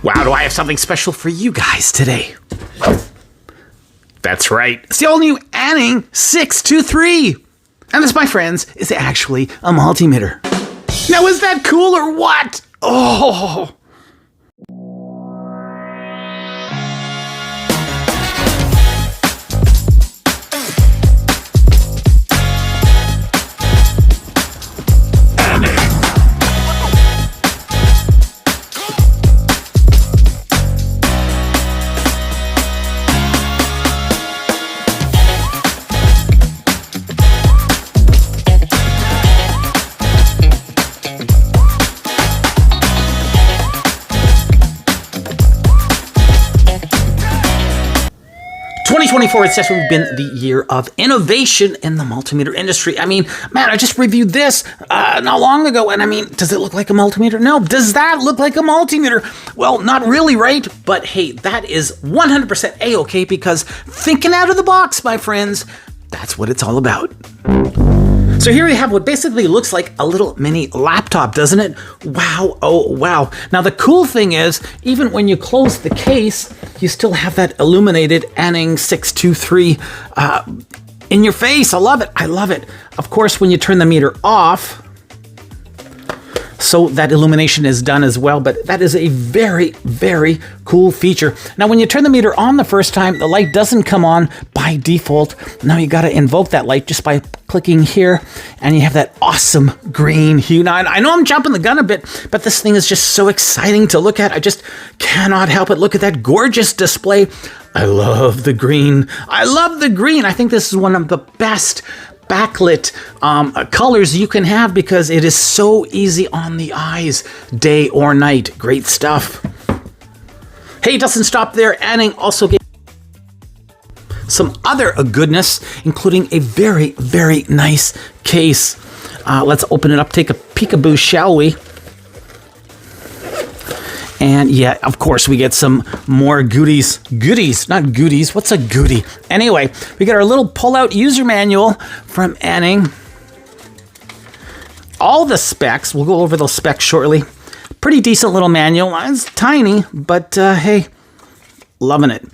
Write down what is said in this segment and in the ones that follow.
Wow, do I have something special for you guys today? That's right, it's the all-new ANENG 623. And this, my friends, is actually a multimeter. Now, is that cool or what? Oh! It's definitely been the year of innovation in the multimeter industry. I mean, man, I just reviewed this not long ago, and I mean, does it look like a multimeter? No. Does that look like a multimeter? Well, not really, right? But hey, that is 100% A-okay, because thinking out of the box, my friends, that's what it's all about. So here we have what basically looks like a little mini laptop, doesn't it? Wow, oh wow. Now the cool thing is, even when you close the case, you still have that illuminated ANENG 623 in your face. I love it, I love it. Of course, when you turn the meter off, so that illumination is done as well, but that is a very, very cool feature. Now, when you turn the meter on the first time, the light doesn't come on by default. Now you gotta invoke that light just by clicking here, and you have that awesome green hue. Now, I know I'm jumping the gun a bit, but this thing is just so exciting to look at. I just cannot help it. Look at that gorgeous display. I love the green. I love the green. I think this is one of the best backlit colors you can have, because it is so easy on the eyes, day or night. Great stuff. Hey, it doesn't stop there. ANENG also gave some other goodness, including a very, very nice case. Let's open it up, take a peekaboo, shall we? And yeah, of course, we get some more goodies. Goodies, not goodies. What's a goodie? Anyway, we got our little pull-out user manual from ANENG. All the specs, we'll go over those specs shortly. Pretty decent little manual. It's tiny, but hey, loving it.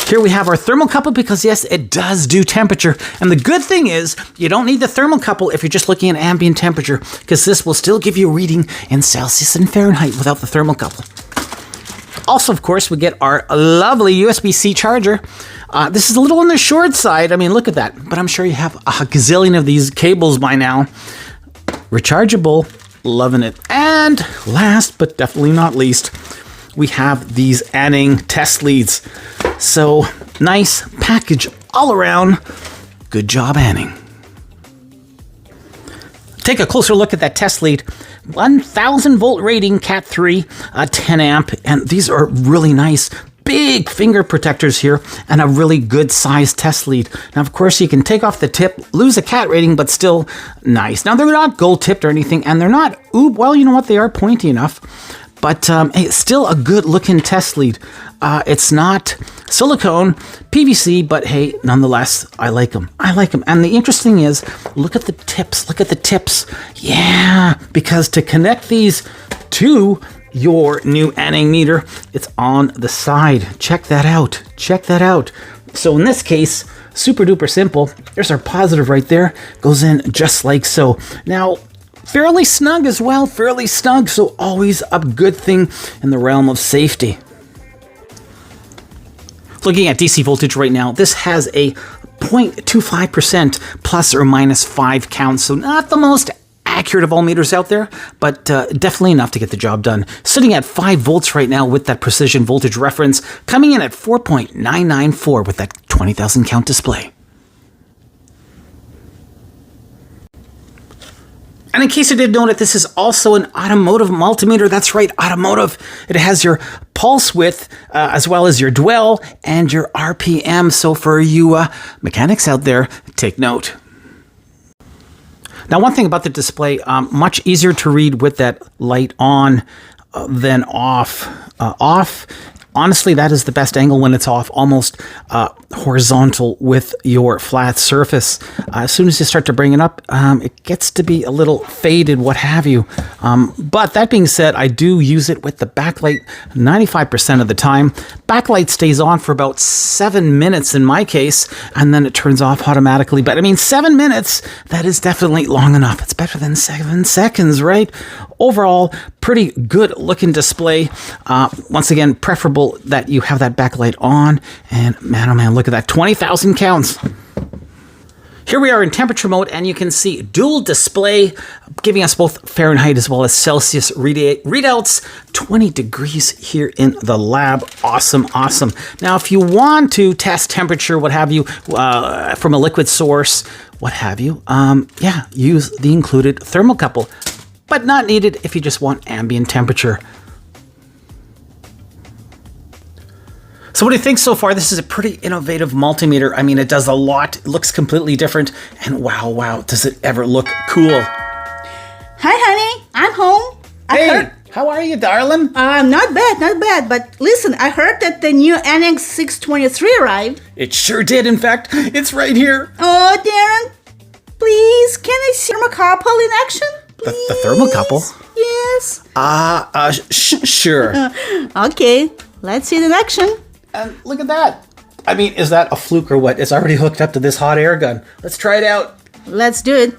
Here we have our thermocouple, because yes, it does do temperature. And the good thing is, you don't need the thermocouple if you're just looking at ambient temperature, because this will still give you a reading in Celsius and Fahrenheit without the thermocouple. Also, of course, we get our lovely USB-C charger. This is a little on the short side. I mean, look at that. But I'm sure you have a gazillion of these cables by now. Rechargeable, loving it. And last, but definitely not least, we have these ANENG test leads. So, nice package all around. Good job, ANENG. Take a closer look at that test lead. 1000 volt rating, Cat 3, 10 amp, and these are really nice. Big finger protectors here, and a really good size test lead. Now, of course, you can take off the tip, lose a cat rating, but still nice. Now, they're not gold tipped or anything, and they're not, well, you know what, they are pointy enough. But it's still a good looking test lead. It's not silicone, PVC, but hey, nonetheless, I like them. I like them. And the interesting is, look at the tips. Look at the tips. Yeah, because to connect these to your new ANENG meter, it's on the side. Check that out. Check that out. So in this case, super duper simple. There's our positive right there. Goes in just like so. Now, fairly snug as well, fairly snug, so always a good thing in the realm of safety. Looking at DC voltage right now, this has a 0.25% plus or minus 5 count, so not the most accurate of all meters out there, but definitely enough to get the job done. Sitting at 5 volts right now with that precision voltage reference, coming in at 4.994 with that 20,000 count display. And in case you didn't know that this is also an automotive multimeter, that's right, automotive. It has your pulse width as well as your dwell and your RPM. So for you mechanics out there, take note. Now, one thing about the display, much easier to read with that light on than off. Off honestly, that is the best angle when it's off, almost horizontal with your flat surface. As soon as you start to bring it up, it gets to be a little faded, what have you. But that being said, I do use it with the backlight 95% of the time. Backlight stays on for about 7 minutes in my case, and then it turns off automatically. But I mean, 7 minutes, that is definitely long enough. It's better than 7 seconds, right? Overall, pretty good looking display. Once again, preferable that you have that backlight on. And man, oh man, look at that, 20,000 counts. Here we are in temperature mode, and you can see dual display giving us both Fahrenheit as well as Celsius readouts. 20 degrees here in the lab. Awesome, awesome. Now, if you want to test temperature, what have you, from a liquid source, what have you, yeah, use the included thermocouple, but not needed if you just want ambient temperature. So what do you think so far? This is a pretty innovative multimeter. I mean, it does a lot. It looks completely different. And wow, wow, does it ever look cool. Hi, honey. I'm home. Hey, how are you, darling? Not bad, not bad. But listen, I heard that the new ANENG 623 arrived. It sure did. In fact, it's right here. Oh, Darren, please, can I see thermocouple in action? Please? The thermocouple? Yes. Sure. Okay, let's see it in action. And look at that. I mean, is that a fluke or what? It's already hooked up to this hot air gun. Let's try it out. Let's do it.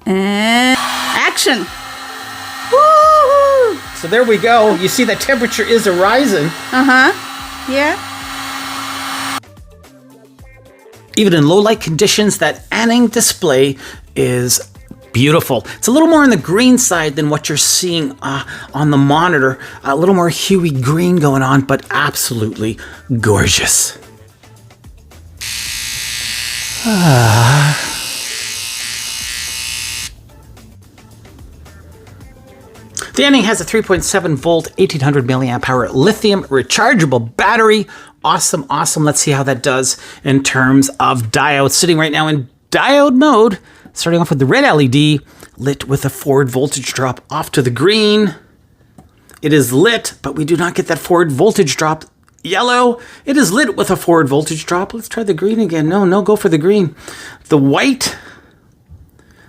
And action. Woo-hoo. So there we go. You see that temperature is rising. Uh-huh. Yeah. Even in low light conditions, that ANENG display is beautiful. It's a little more on the green side than what you're seeing on the monitor. A little more huey green going on, but absolutely gorgeous. The ANENG has a 3.7 volt, 1800 milliamp hour lithium rechargeable battery. Awesome, awesome. Let's see how that does in terms of diodes. Sitting right now in diode mode. Starting off with the red LED, lit with a forward voltage drop off to the green. It is lit, but we do not get that forward voltage drop. Yellow, it is lit with a forward voltage drop. Let's try the green again. No, go for the green. The white,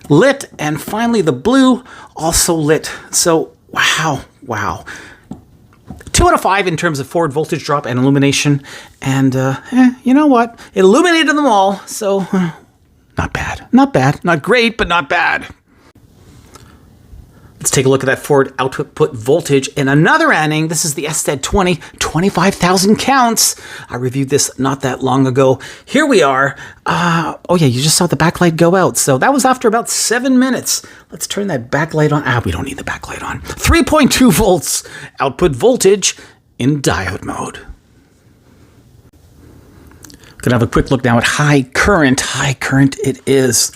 lit, and finally the blue, also lit. So, wow. 2 out of 5 in terms of forward voltage drop and illumination. And, you know what? It illuminated them all, so... not bad. Not bad. Not great, but not bad. Let's take a look at that forward output voltage in another ANENG. This is the ZT-980, 25,000 counts. I reviewed this not that long ago. Here we are. Oh yeah, you just saw the backlight go out. So that was after about 7 minutes. Let's turn that backlight on. We don't need the backlight on. 3.2 volts output voltage in diode mode. Gonna have a quick look now at high current. High current it is.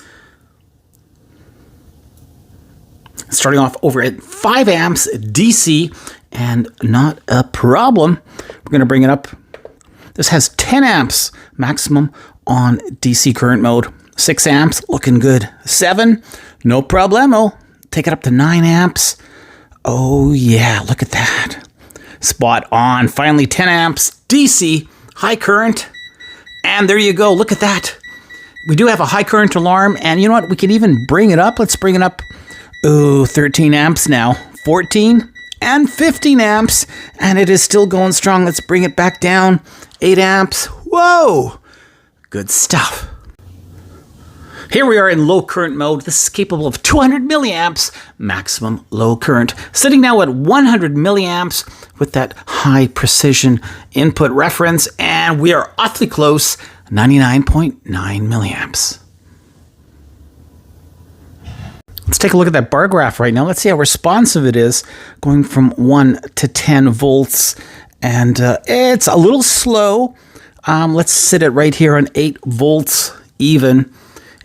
Starting off over at 5 amps DC, and not a problem. We're gonna bring it up. This has 10 amps maximum on DC current mode. 6 amps, looking good. 7, no problemo. Take it up to 9 amps. Oh yeah, look at that. Spot on. Finally 10 amps DC, high current. And there you go, look at that. We do have a high current alarm, and you know what? We can even bring it up. Let's bring it up. Ooh, 13 amps now. 14 and 15 amps, and it is still going strong. Let's bring it back down. 8 amps. Whoa! Good stuff. Here we are in low current mode. This is capable of 200 milliamps maximum low current. Sitting now at 100 milliamps with that high precision input reference, and we are awfully close, 99.9 milliamps. Let's take a look at that bar graph right now. Let's see how responsive it is, going from 1 to 10 volts, and it's a little slow. Let's sit it right here on 8 volts even.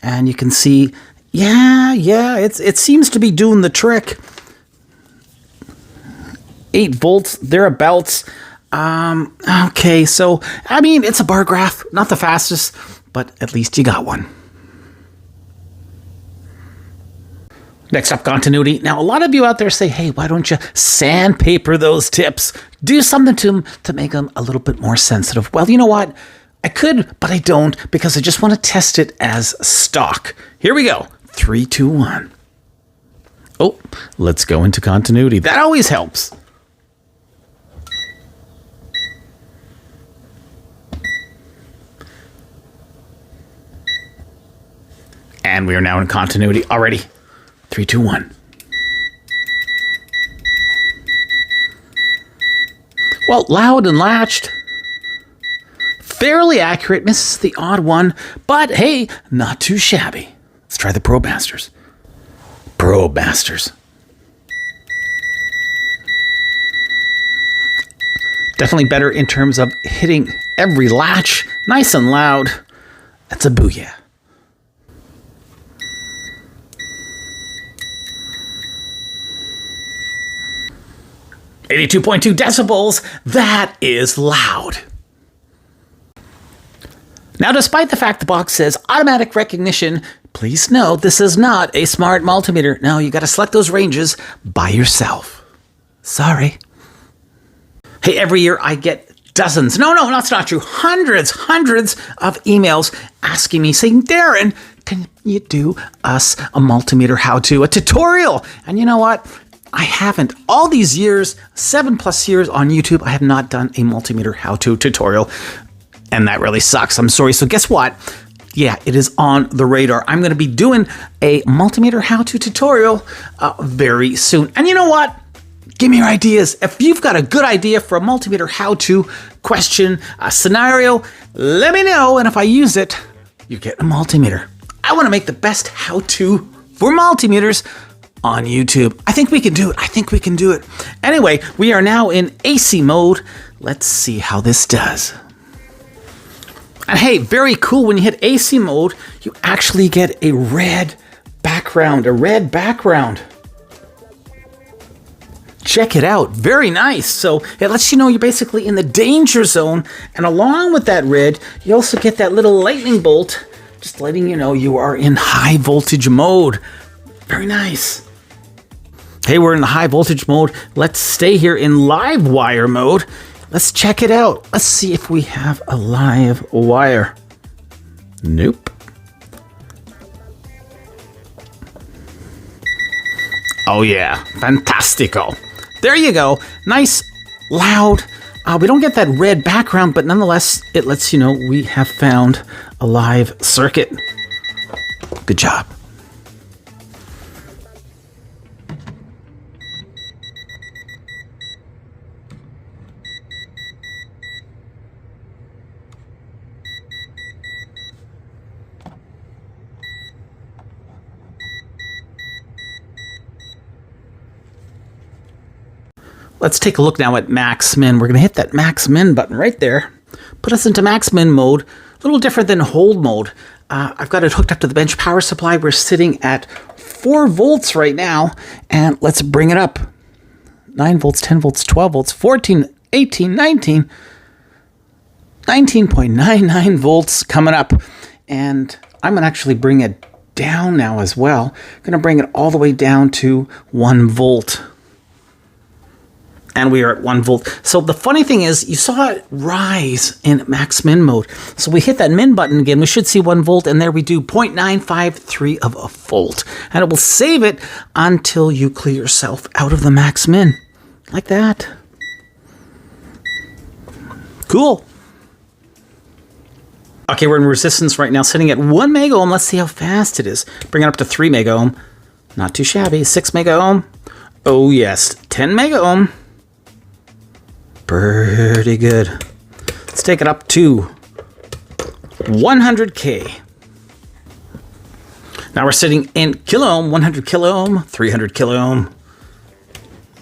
And you can see, yeah, it seems to be doing the trick. 8 volts, thereabouts. Okay, so, I mean, it's a bar graph. Not the fastest, but at least you got one. Next up, continuity. Now, a lot of you out there say, hey, why don't you sandpaper those tips? Do something to them to make them a little bit more sensitive. Well, you know what? I could, but I don't because I just want to test it as stock. Here we go. 3, 2, 1. Oh, let's go into continuity. That always helps. And we are now in continuity already. 3, 2, 1. Well, loud and latched. Fairly accurate. Misses the odd one. But hey, not too shabby. Let's try the Probe Masters. Probe Masters. Definitely better in terms of hitting every latch. Nice and loud. That's a booyah. 82.2 decibels, that is loud. Now, despite the fact the box says automatic recognition, please note this is not a smart multimeter. No, you got to select those ranges by yourself. Sorry. Hey, every year I get dozens, no, that's not true, hundreds of emails asking me, saying, Darren, can you do us a multimeter how-to, a tutorial? And you know what? I haven't. All these years, 7+ years on YouTube, I have not done a multimeter how-to tutorial. And that really sucks. I'm sorry. So guess what? Yeah, it is on the radar. I'm going to be doing a multimeter how-to tutorial very soon. And you know what? Give me your ideas. If you've got a good idea for a multimeter how-to question, a scenario, let me know. And if I use it, you get a multimeter. I want to make the best how-to for multimeters on YouTube. I think we can do it. Anyway, we are now in AC mode. Let's see how this does. And hey, very cool, when you hit AC mode, you actually get a red background, Check it out, very nice. So it lets you know you're basically in the danger zone. And along with that red, you also get that little lightning bolt, just letting you know you are in high voltage mode. Very nice. Hey, we're in the high voltage mode. Let's stay here in live wire mode. Let's check it out. Let's see if we have a live wire. Nope. Oh yeah, fantastico. There you go. Nice, loud. We don't get that red background, but nonetheless, it lets you know we have found a live circuit. Good job. Let's take a look now at max min. We're going to hit that max min button right there. Put us into max min mode. A little different than hold mode. I've got it hooked up to the bench power supply. We're sitting at 4 volts right now. And let's bring it up. 9 volts, 10 volts, 12 volts, 14, 18, 19. 19.99 volts coming up. And I'm going to actually bring it down now as well. I'm going to bring it all the way down to 1 volt. And we are at 1 volt. So the funny thing is, you saw it rise in max min mode. So we hit that min button again. We should see 1 volt, and there we do 0.953 of a volt. And it will save it until you clear yourself out of the max min. Like that. Cool. Okay, we're in resistance right now, sitting at 1 mega ohm. Let's see how fast it is. Bring it up to 3 mega ohm. Not too shabby. 6 mega ohm. Oh yes, 10 mega ohm. Pretty good. Let's take it up to 100K. Now we're sitting in kilo ohm, 100 kilo ohm, 300 kilo ohm,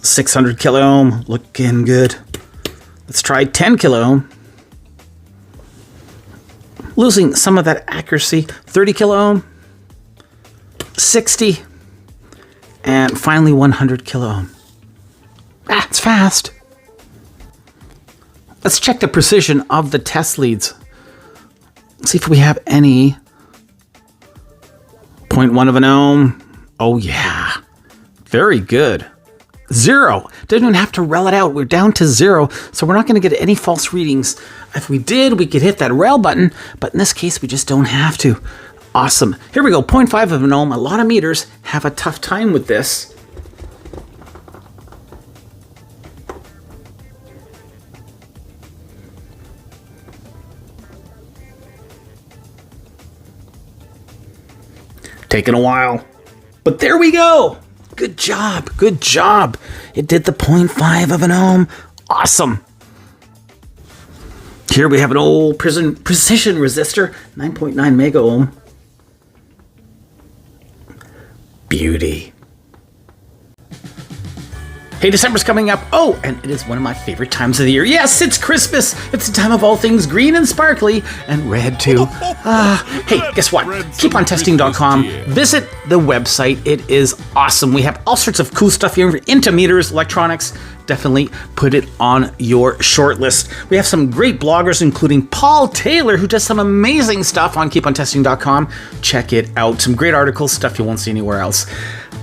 600 kilo ohm. Looking good. Let's try 10 kilo ohm. Losing some of that accuracy. 30 kilo ohm, 60, and finally 100 kilo ohm. It's fast. Let's check the precision of the test leads. Let's see if we have any 0.1 of an ohm. Oh yeah. Very good. 0. Didn't even have to rel it out. We're down to 0, so we're not going to get any false readings. If we did, we could hit that rel button, but in this case, we just don't have to. Awesome. Here we go, 0.5 of an ohm. A lot of meters have a tough time with this. Taking a while, but there we go. Good job, good job. It did the 0.5 of an ohm. Awesome. Here we have an old precision resistor, 9.9 mega ohm. Beauty. Hey, December's coming up. Oh, and it is one of my favorite times of the year. Yes, it's Christmas. It's the time of all things green and sparkly and red too. Hey, guess what? KeepOnTesting.com. Visit the website. It is awesome. We have all sorts of cool stuff here into meters, electronics. Definitely put it on your short list. We have some great bloggers, including Paul Taylor, who does some amazing stuff on KeepOnTesting.com. Check it out. Some great articles, stuff you won't see anywhere else.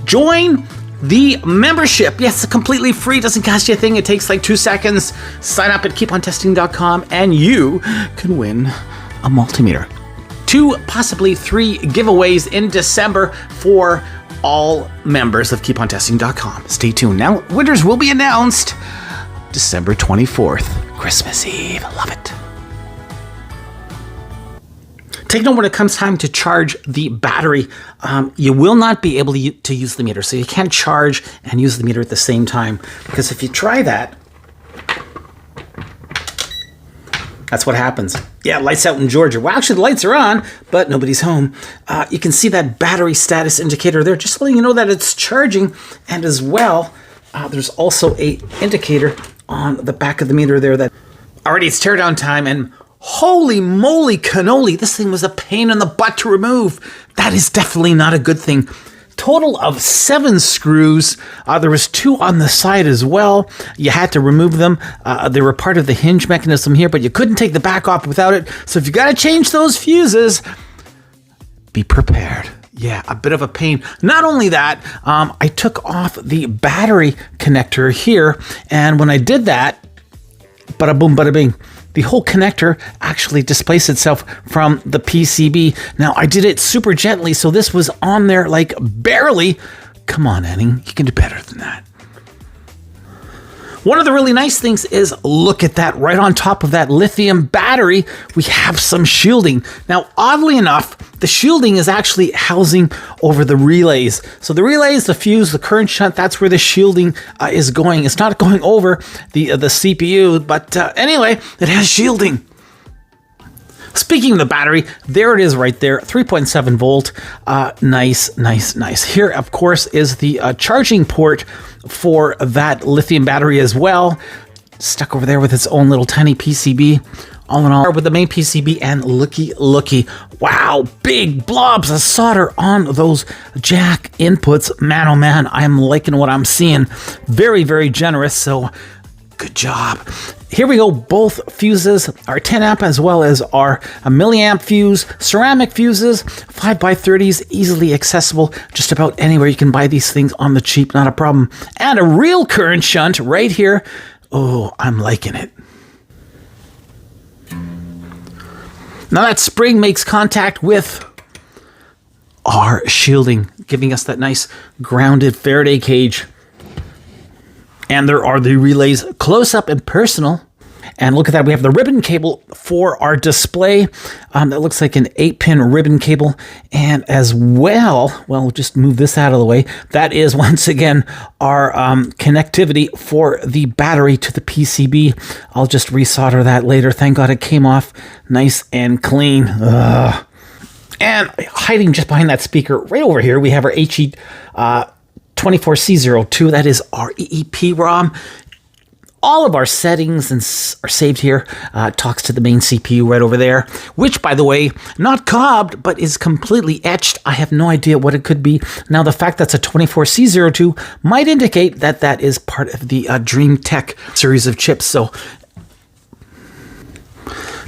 Join the membership. Yes, it's completely free. Doesn't cost you a thing. It takes like 2 seconds. Sign up at keepontesting.com and you can win a multimeter. 2, possibly 3 giveaways in December for all members of keepontesting.com. Stay tuned. Now, winners will be announced December 24th, Christmas Eve. Love it. Take note when it comes time to charge the battery, you will not be able to use the meter. So you can't charge and use the meter at the same time. Because if you try that, that's what happens. Yeah, lights out in Georgia. Well, actually, the lights are on, but nobody's home. You can see that battery status indicator there, just letting you know that it's charging. And as well, there's also a indicator on the back of the meter there that already it's teardown time. And holy moly cannoli, this thing was a pain in the butt to remove. That is definitely not a good thing. Total of 7 screws. There was 2 on the side as well. You had to remove them. They were part of the hinge mechanism here, but you couldn't take the back off without it. So if you got to change those fuses, be prepared. Yeah, a bit of a pain. Not only that, I took off the battery connector here, and when I did that, bada boom, bada bing, the whole connector actually displaced itself from the PCB. Now, I did it super gently, so this was on there like barely. Come on, ANENG, you can do better than that. One of the really nice things is, look at that, right on top of that lithium battery, we have some shielding. Now, oddly enough, the shielding is actually housing over the relays. So the relays, the fuse, the current shunt, that's where the shielding is going. It's not going over the CPU, but anyway, it has shielding. Speaking of the battery, there it is right there, 3.7 volt. Nice, nice, nice. Here, of course, is the charging port for that lithium battery as well. Stuck over there with its own little tiny PCB. All in all, with the main PCB, and looky. Wow, big blobs of solder on those jack inputs. Man, oh man, I'm liking what I'm seeing. Very, very generous, so good job. Here we go, both fuses, our 10 amp as well as our milliamp fuse, ceramic fuses, 5x30s, easily accessible just about anywhere. You can buy these things on the cheap, not a problem. And a real current shunt right here. Oh, I'm liking it. Now that spring makes contact with our shielding, giving us that nice grounded Faraday cage. And there are the relays close up and personal. And look at that, we have the ribbon cable for our display. That looks like an 8-pin ribbon cable. And as well, we'll just move this out of the way. That is, once again, our connectivity for the battery to the PCB. I'll just resolder that later. Thank God it came off nice and clean. Ugh. And hiding just behind that speaker right over here, we have our HE24C02. That is our EEPROM. All of our settings are saved here. Talks to the main CPU right over there, which, by the way, not cobbed, but is completely etched. I have no idea what it could be. Now, the fact that's a 24C02 might indicate that that is part of the Dream Tech series of chips. So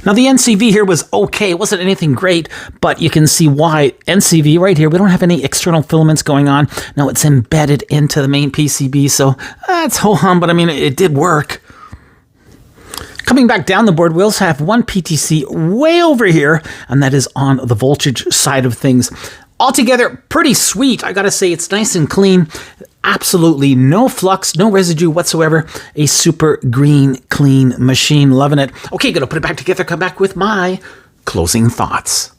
Now the NCV here was okay. It wasn't anything great, but you can see why. NCV right here, we don't have any external filaments going on. Now it's embedded into the main PCB, so it's ho-hum, but I mean, it did work. Coming back down the board, we also have one PTC way over here, and that is on the voltage side of things. Altogether, pretty sweet. I gotta say, it's nice and clean. Absolutely no flux, no residue whatsoever. A super green, clean machine. Loving it. Okay, gonna put it back together, come back with my closing thoughts.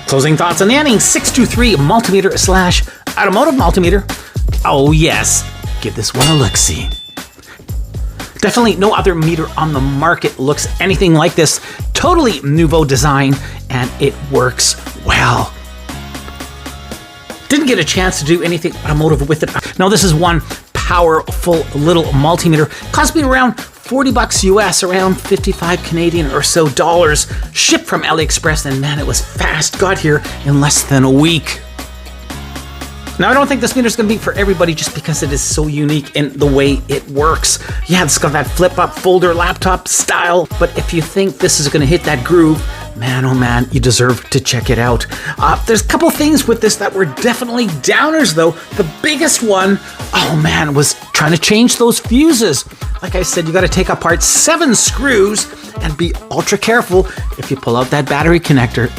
Closing thoughts on the ANENG 623 multimeter slash automotive multimeter. Oh yes, give this one a look-see. Definitely no other meter on the market looks anything like this. Totally nouveau design, and it works well. Didn't get a chance to do anything automotive with it. Now this is one powerful little multimeter. Cost me around 40 bucks US, around 55 Canadian or so dollars, shipped from AliExpress, and man, it was fast. Got here in less than a week. Now, I don't think this meter is going to be for everybody just because it is so unique in the way it works. Yeah, it's got that flip-up folder laptop style, but if you think this is going to hit that groove, man, oh man, you deserve to check it out. There's a couple things with this that were definitely downers, though. The biggest one, oh man, was trying to change those fuses. Like I said, you got to take apart 7 screws and be ultra careful if you pull out that battery connector.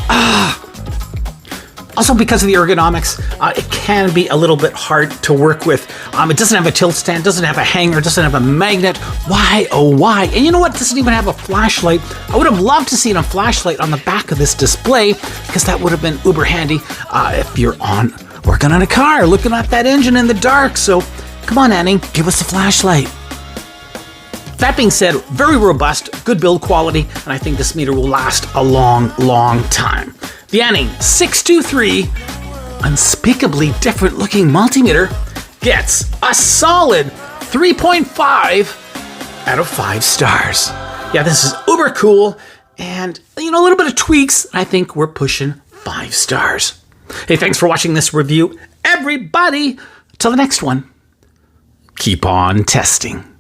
Also, because of the ergonomics, it can be a little bit hard to work with. It doesn't have a tilt stand, doesn't have a hanger, doesn't have a magnet. Why, oh why? And you know what? It doesn't even have a flashlight. I would have loved to see a flashlight on the back of this display, because that would have been uber handy if you're working on a car, looking at that engine in the dark. So come on, ANENG, give us a flashlight. That being said, very robust, good build quality, and I think this meter will last a long, long time. The ANENG 623 unspeakably different looking multimeter gets a solid 3.5 out of 5 stars. Yeah, this is uber cool, and you know, a little bit of tweaks, I think we're pushing 5 stars. Hey, thanks for watching this review, everybody. Till the next one, keep on testing.